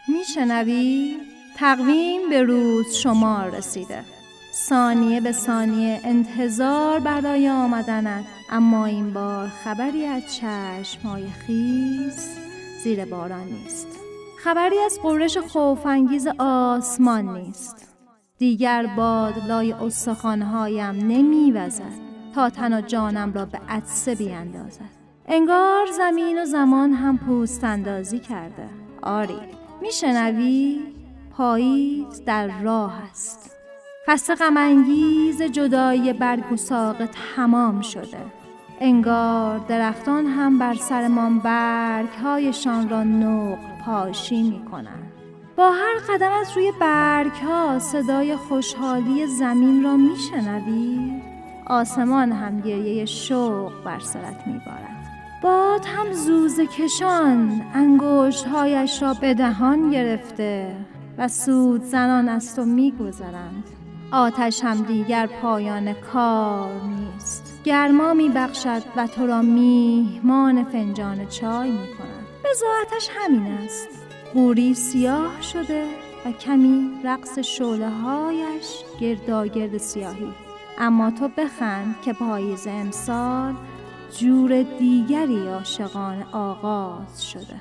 میشنوی؟ تقویم به روز شمار رسیده، ثانیه به ثانیه انتظار برای آمدنت، اما این بار خبری از چشم‌های خیس زیر باران نیست، خبری از غرش خوف‌انگیز آسمان نیست. دیگر باد لای استخوان‌هایم نمی‌وزد تا تن و جانم را به عطسه بیندازد. انگار زمین و زمان هم پوست اندازی کرده. آری، میشنوی؟ پاییز در راه است. فصل غم‌انگیز جدایی برگ و ساق تمام شده. انگار درختان هم بر سرمان برگ‌هایشان را نقل پاشی می‌کنند. با هر قدمت روی برگ‌ها صدای خوشحالی زمین را میشنوی؟ آسمان هم گریه شوق بر سرت میبارد. باد هم زوزه کشان انگشت‌هایش را به دهان گرفته و سود زنان از تو میگذرند. آتش هم دیگر پایان کار نیست، گرما میبخشد و تو را میهمان فنجان چای میکند. بضاعتش همین است، قوری سیاه شده و کمی رقص شعله‌هایش گرداگرد سیاهی. اما تو بخند که پاییز امسال جور دیگری عاشقانه آغاز شده.